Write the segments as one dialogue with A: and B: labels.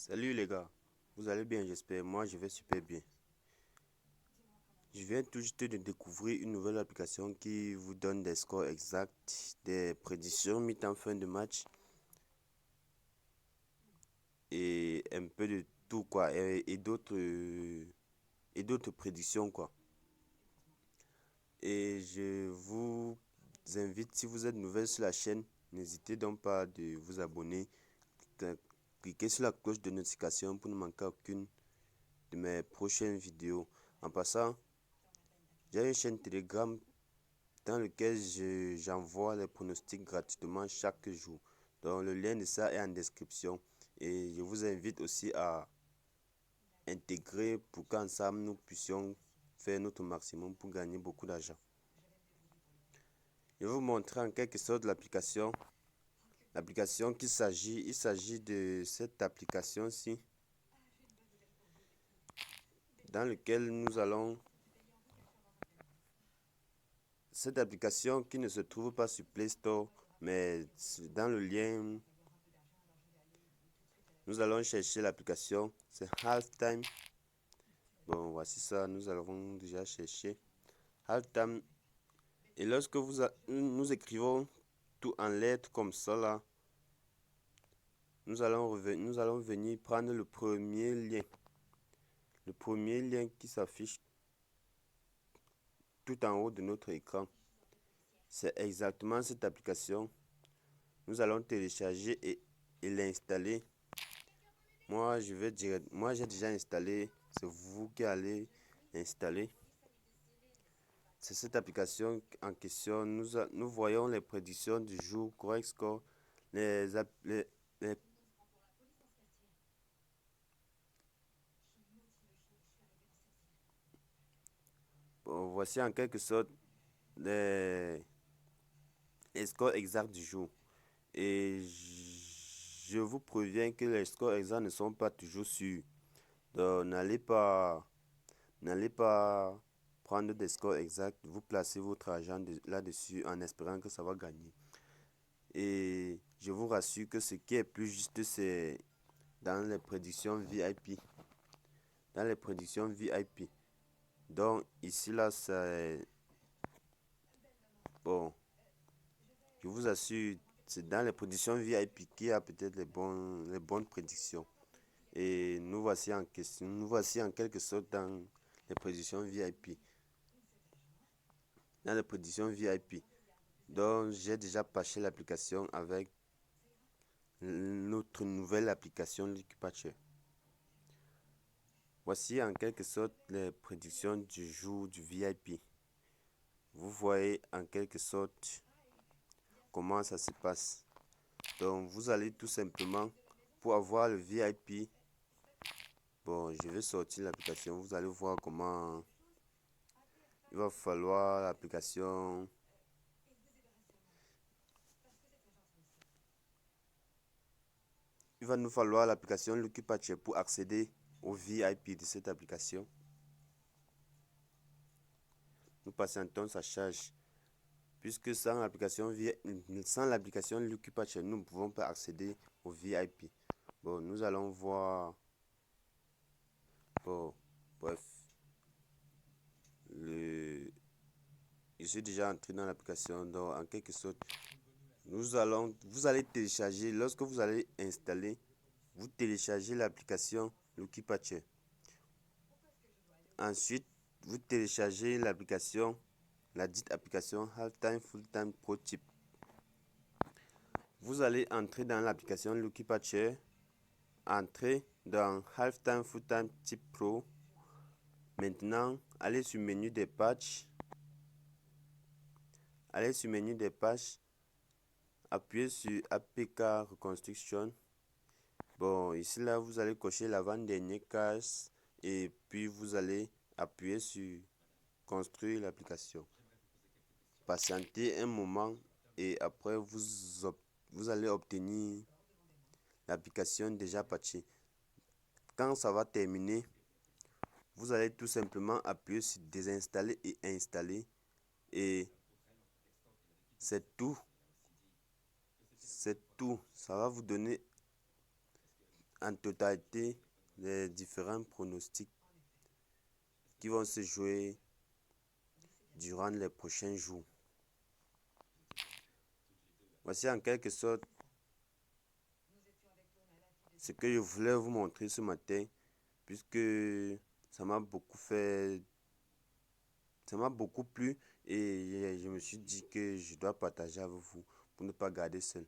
A: Salut les gars, vous allez bien j'espère, moi je vais super bien. Je viens tout juste de découvrir une nouvelle application qui vous donne des scores exacts, des prédictions mi-temps fin de match et un peu de tout quoi et d'autres prédictions quoi. Et je vous invite, si vous êtes nouvelle sur la chaîne, n'hésitez donc pas de vous abonner, cliquez sur la cloche de notification pour ne manquer aucune de mes prochaines vidéos. En passant, j'ai une chaîne Telegram dans laquelle j'envoie les pronostics gratuitement chaque jour. Donc le lien de ça est en description. Et je vous invite aussi à intégrer pour qu'ensemble nous puissions faire notre maximum pour gagner beaucoup d'argent. Je vais vous montrer en quelque sorte l'application. L'application il s'agit de cette application-ci dans laquelle nous allons. Cette application qui ne se trouve pas sur Play Store, mais dans le lien, nous allons chercher l'application. C'est Halftime. Bon, voici ça, nous avons déjà cherché. Halftime. Et lorsque nous écrivons tout en lettres comme ça là, nous allons venir prendre le premier lien. Le premier lien qui s'affiche tout en haut de notre écran. C'est exactement cette application. Nous allons télécharger et l'installer. Moi, j'ai déjà installé. C'est vous qui allez installer. C'est cette application en question. Nous voyons les prédictions du jour, correct score, les- bon, voici en quelque sorte les, les scores exacts du jour. Et je vous préviens que les scores exacts ne sont pas toujours sûrs. Donc, n'allez pas prendre des scores exacts, vous placez votre argent là-dessus en espérant que ça va gagner. Et je vous rassure que ce qui est plus juste, c'est dans les prédictions VIP. Dans les prédictions VIP. Donc, ici, là, c'est... Bon, je vous assure, c'est dans les prédictions VIP qu'il y a peut-être les bonnes prédictions. Et nous voici en question, nous voici en quelque sorte dans les prédictions VIP. Dans les prédictions VIP. Donc, j'ai déjà patché l'application avec notre nouvelle application Liquid Patcher. Voici en quelque sorte les prédictions du jour du VIP. Vous voyez en quelque sorte comment ça se passe. Donc vous allez tout simplement pour avoir le VIP. Bon, je vais sortir l'application. Vous allez voir comment il va falloir l'application. Il va nous falloir l'application Lucky Patcher pour accéder au VIP de cette application. Nous patientons sa charge. Puisque sans l'application Lucky Patcher, nous ne pouvons pas accéder au VIP. Bon, nous allons voir. Bon, bref. Je suis déjà entré dans l'application. Donc, en quelque sorte, vous allez télécharger. Lorsque vous allez installer, vous téléchargez l'application Lucky Patcher. Ensuite, vous téléchargez l'application, la dite application Halftime Fulltime Pro Tip. Vous allez entrer dans l'application Lucky Patcher. Entrez dans Halftime Fulltime Tip Pro. Maintenant, allez sur menu des patchs. Allez sur menu des patchs. Appuyez sur APK Reconstruction. Bon, ici là, vous allez cocher l'avant-dernier case et puis vous allez appuyer sur construire l'application. Patientez un moment et après vous allez obtenir l'application déjà patchée. Quand ça va terminer, vous allez tout simplement appuyer sur désinstaller et installer et c'est tout. C'est tout. Ça va vous donner en totalité les différents pronostics qui vont se jouer durant les prochains jours. Voici en quelque sorte ce que je voulais vous montrer ce matin, puisque ça m'a beaucoup fait, ça m'a beaucoup plu et je me suis dit que je dois partager avec vous pour ne pas garder seul.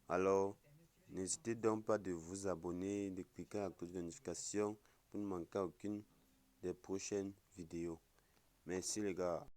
A: Alors, n'hésitez donc pas de vous abonner, de cliquer à la cloche de notification pour ne manquer aucune des prochaines vidéos. Merci les gars.